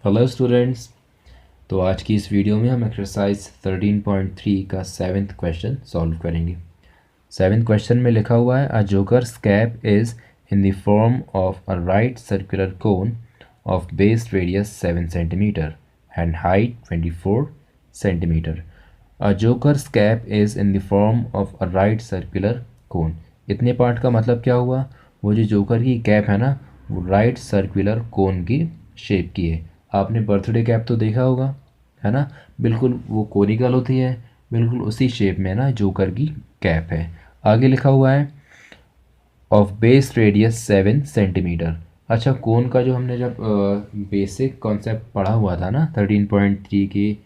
Hello students. तो आज की इस वीडियो में हम एक्सरसाइज 13.3 का 7th क्वेश्चन सॉल्व करेंगे। 7th क्वेश्चन में लिखा हुआ है, a joker's cap is in the form of a right circular cone of base radius 7 centimetre and height 24 centimetre. A joker's cap is in the form of a right circular cone. इतने part का मतलब क्या हुआ? वो जो joker की cap है ना, वो राइट सर्कुलर कोन की शेप की है। आपने बर्थडे कैप तो देखा होगा, है ना? बिल्कुल वो कोनिकल होती है, बिल्कुल उसी शेप में ना जोकर की कैप है। आगे लिखा हुआ है ऑफ बेस रेडियस 7 सेंटीमीटर। अच्छा, कोन का जो हमने जब बेसिक कॉन्सेप्ट पढ़ा हुआ था ना 13.3 की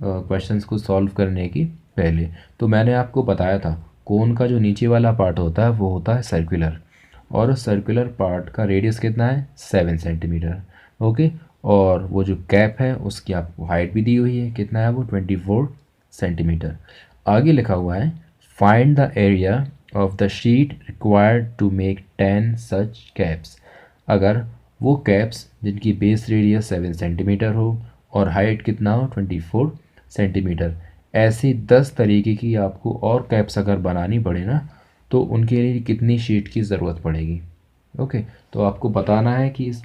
क्वेश्चंस को सॉल्व करने की पहले, तो मैंने आपको बताया था कोन का जो नीचे वाला पार्ट होता है वो होता है सर्कुलर, और सर्कुलर पार्ट का रेडियस कितना है? 7 सेंटीमीटर। ओके। और वो जो कैप है उसकी आपको हाइट भी दी हुई है, कितना है वो? 24 सेंटीमीटर। आगे लिखा हुआ है find the area of the sheet required to make 10 such caps. अगर वो कैप्स जिनकी बेस रेडियस 7 सेंटीमीटर हो और हाइट कितना हो? 24 सेंटीमीटर, ऐसी 10 तरीके की आपको और कैप्स अगर बनानी पड़े ना, तो उनके लिए कितनी शीट की ज़रूरत पड़ेगी? ओके। तो आपको बताना है कि इस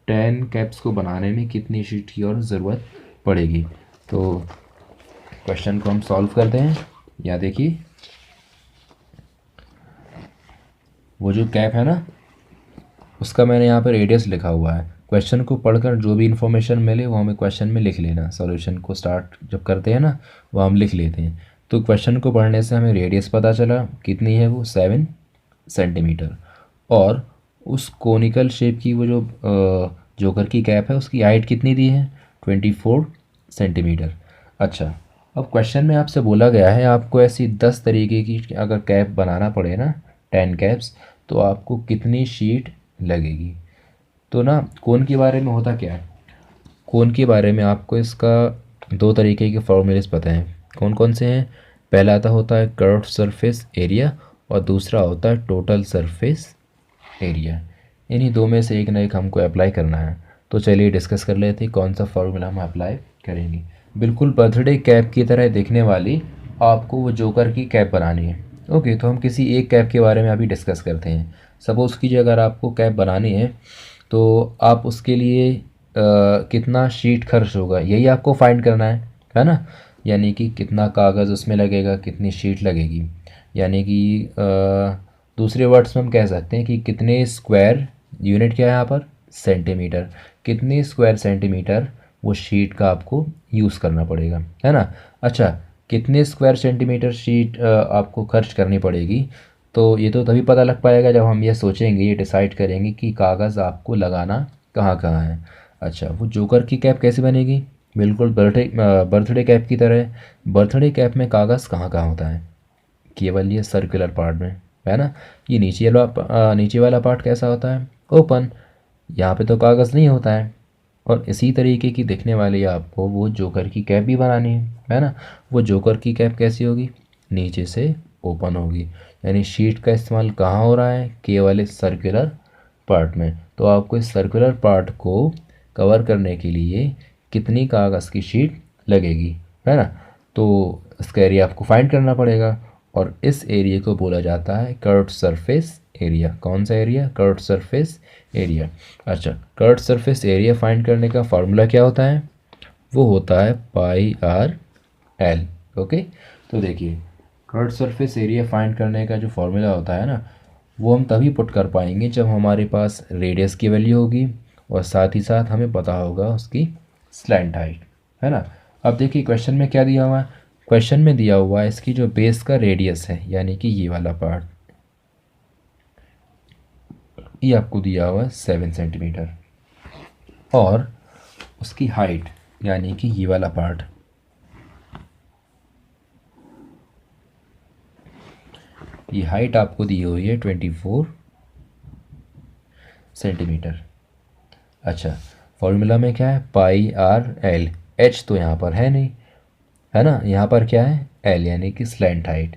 10 कैप्स को बनाने में कितनी शीट की और ज़रूरत पड़ेगी। तो क्वेश्चन को हम सॉल्व करते हैं। या देखिए, वो जो कैप है ना, उसका मैंने यहाँ पर रेडियस लिखा हुआ है। क्वेश्चन को पढ़कर जो भी इन्फॉर्मेशन मिले वो हमें क्वेश्चन में लिख लेना। सॉल्यूशन को स्टार्ट जब करते हैं ना, वो हम लिख लेते हैं। तो क्वेश्चन को पढ़ने से हमें रेडियस पता चला, कितनी है वो? 7 सेंटीमीटर। और उस कोनिकल शेप की वो जो जोकर की कैप है उसकी हाइट कितनी दी है? 24 सेंटीमीटर। अच्छा, अब क्वेश्चन में आपसे बोला गया है आपको ऐसी 10 तरीके की अगर कैप बनाना पड़े ना, 10 कैप्स, तो आपको कितनी शीट लगेगी? तो ना कोन के बारे में होता क्या है, कोन के बारे में आपको इसका 2 तरीके के फॉर्मूलेस पता हैं। कौन कौन से हैं? पहला आता होता है कर्व सरफेस एरिया, और दूसरा होता है टोटल सरफेस एरिया। इन्हीं दो में से एक ना एक हमको अप्लाई करना है। तो चलिए डिस्कस कर लेते हैं कौन सा फॉर्मूला हम अप्लाई करेंगे। बिल्कुल बर्थडे कैप की तरह दिखने वाली आपको वो जोकर की कैप बनानी है। ओके, तो हम किसी एक कैप के बारे में अभी डिस्कस करते हैं। सपोज़ कीजिए अगर आपको कैप बनानी है, तो आप उसके लिए कितना शीट खर्च होगा यही आपको फाइंड करना है ना? यानी कि कितना कागज़ उसमें लगेगा, कितनी शीट लगेगी। यानी कि दूसरे वर्ड्स में हम कह सकते हैं कि कितने स्क्वायर, यूनिट क्या है यहाँ पर? सेंटीमीटर। कितने स्क्वायर सेंटीमीटर वो शीट का आपको यूज़ करना पड़ेगा, है ना? अच्छा, कितने स्क्वायर सेंटीमीटर शीट आपको खर्च करनी पड़ेगी, तो ये तो तभी पता लग पाएगा जब हम ये सोचेंगे, ये डिसाइड करेंगे कि कागज़ आपको लगाना कहाँ कहाँ है। अच्छा, वो जोकर की कैप कैसे बनेगी? बिल्कुल बर्थडे कैप की तरह। बर्थडे कैप में कागज़ कहाँ कहाँ होता है? केवल ये सर्कुलर पार्ट में, है ना? ये नीचे वाला पार्ट कैसा होता है? ओपन। यहाँ पे तो कागज़ नहीं होता है। और इसी तरीके की दिखने वाली आपको वो जोकर की कैप भी बनानी है ना? वो जोकर की कैप कैसी होगी? नीचे से ओपन होगी। यानी शीट का इस्तेमाल कहाँ हो रहा है? केवल इस सर्कुलर पार्ट में। तो आपको इस सर्कुलर पार्ट को कवर करने के लिए कितनी कागज़ की शीट लगेगी, है ना? तो इसका एरिया आपको फाइंड करना पड़ेगा, और इस एरिया को बोला जाता है कर्व्ड सरफेस एरिया। कौन सा एरिया? Curved surface area. अच्छा, कर्व्ड सरफेस एरिया फाइंड करने का फार्मूला क्या होता है? वो होता है पाई आर एल। ओके। तो देखिए, कर्व्ड सरफेस एरिया फाइंड करने का जो फार्मूला होता है ना, वो हम तभी पुट कर पाएंगे जब हमारे पास रेडियस की वैल्यू होगी और साथ ही साथ हमें पता होगा उसकी स्लैंट हाइट, है ना? अब देखिए क्वेश्चन में क्या दिया हुआ है। क्वेश्चन में दिया हुआ है इसकी जो बेस का रेडियस है, यानी कि ये वाला पार्ट, ये आपको दिया हुआ है 7 सेंटीमीटर, और उसकी हाइट यानी कि ये वाला पार्ट, ये हाइट आपको दी हुई है 24 सेंटीमीटर। अच्छा, फॉर्मूला में क्या है? पाई आर एल। एच तो यहाँ पर है नहीं, है ना? यहाँ पर क्या है? एल, यानी कि स्लैंट हाइट।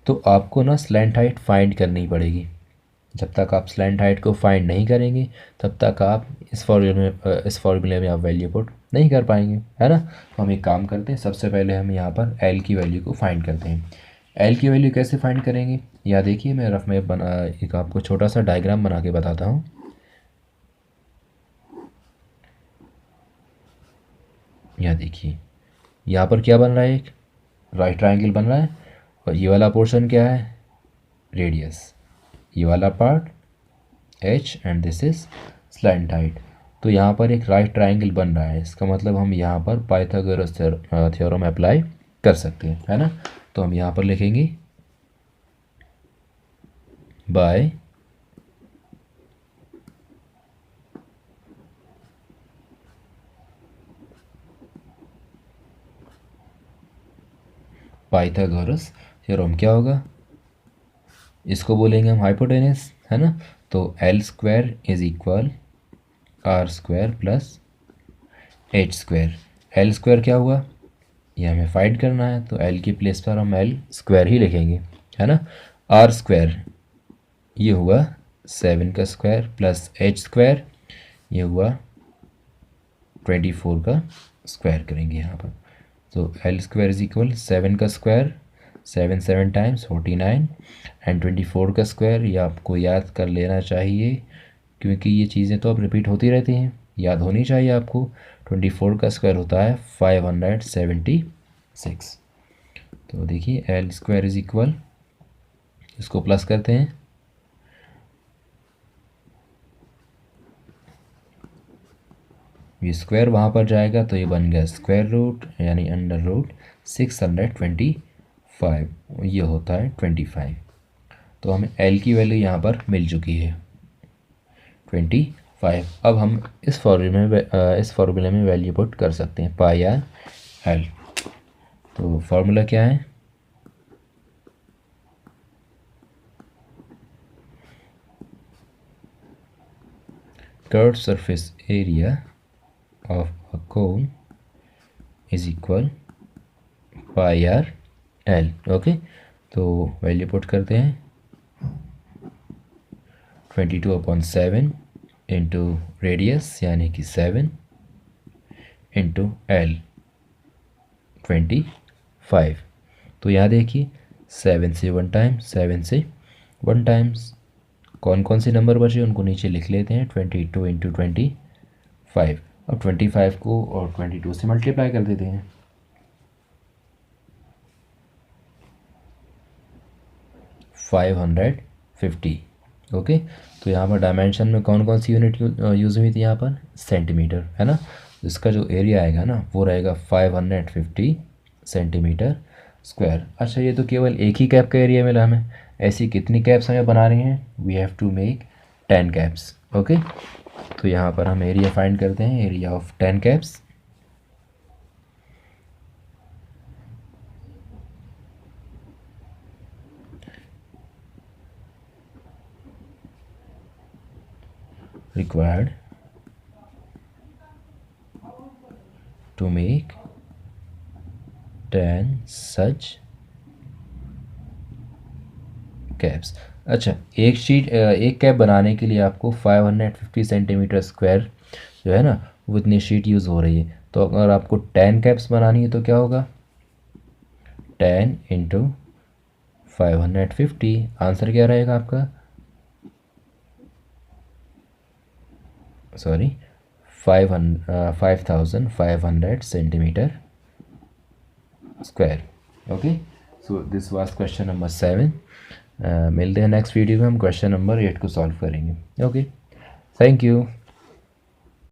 तो आपको ना स्लैंट हाइट फाइंड करनी पड़ेगी। जब तक आप स्लैंट हाइट को फाइंड नहीं करेंगे तब तक आप इस फॉर्मूले में आप वैल्यू पुट नहीं कर पाएंगे, है ना। तो हम एक काम करते हैं, सबसे पहले हम यहाँ पर एल की वैल्यू को फाइंड करते हैं। एल की वैल्यू कैसे फाइंड करेंगे, या देखिए मैं रफ में एक आपको छोटा सा डायग्राम बना के बताता हूँ। यहाँ देखिए, यहाँ पर क्या बन रहा है, एक राइट ट्रायंगल बन रहा है, और ये वाला पोर्शन क्या है, रेडियस, ये वाला part H, and this is slant height. तो यहाँ पर एक राइट ट्रायंगल बन रहा है, इसका मतलब हम यहाँ पर पाइथागोरस थ्योरम अप्लाई कर सकते हैं, है ना। तो हम यहाँ पर लिखेंगे बाय पाइथागोरस थ्योरम। क्या होगा, इसको बोलेंगे हम हाइपोटेनस, है ना। तो L square is equal R square plus H square. L square क्या हुआ, ये हमें फाइंड करना है, तो एल की प्लेस पर हम एल स्क्वायर ही लिखेंगे, है ना। आर स्क्वायर ये हुआ 7 का स्क्वायर प्लस एच स्क्वायर ये हुआ 24 का स्क्वायर करेंगे यहाँ पर। तो एल स्क्वायर इज इक्वल 7 का स्क्वायर, 7 टाइम्स 49, एंड 24 का स्क्वायर, ये आपको याद कर लेना चाहिए क्योंकि ये चीज़ें तो अब रिपीट होती रहती हैं, याद होनी चाहिए आपको। 24 का स्क्वायर होता है 576। तो देखिए एल स्क्वायर इज इक्वल, इसको प्लस करते हैं, ये स्क्वायर वहाँ पर जाएगा तो ये बन गया स्क्वायर रूट यानी अंडर रूट 625, ये होता है 25। तो हमें एल की वैल्यू यहाँ पर मिल चुकी है 25। अब हम इस फॉर्मूले में वैल्यू पुट कर सकते हैं पाई आर एल। तो फार्मूला क्या है, curved surface area of a cone is equal pi r l। Okay, तो वैल्यू पुट करते हैं 22/7 इंटू रेडियस यानी कि 7 इंटू एल 25। तो यहाँ देखिए 7 से 1 टाइम्स, 7 से 1 टाइम्स, कौन कौन से नंबर बचे उनको नीचे लिख लेते हैं, 22 इंटू 25। अब 25 को और 22 से मल्टीप्लाई कर देते हैं, 550। ओके, तो यहाँ पर डायमेंशन में कौन कौन सी यूनिट यूज़ हुई थी, यहाँ पर सेंटीमीटर, है ना। तो इसका जो एरिया आएगा ना वो रहेगा 550 सेंटीमीटर स्क्वायर। अच्छा, ये तो केवल एक ही कैप का एरिया मिला हमें, ऐसी कितनी कैप्स हमें बनानी है, we have to make 10 caps. Okay, तो यहाँ पर हम एरिया फाइंड करते हैं, area of 10 caps. required to make 10 such caps. अच्छा, एक कैप बनाने के लिए आपको 550 सेंटीमीटर स्क्वायर जो है ना वो इतनी शीट यूज़ हो रही है। तो अगर आपको 10 कैप्स बनानी है तो क्या होगा, 10 इंटू 550, आंसर क्या रहेगा आपका, sorry 5500 centimetre square. Okay, so this was question number 7। मिलते हैं नेक्स्ट वीडियो में, हम क्वेश्चन नंबर 8 को सॉल्व करेंगे। Okay, thank you.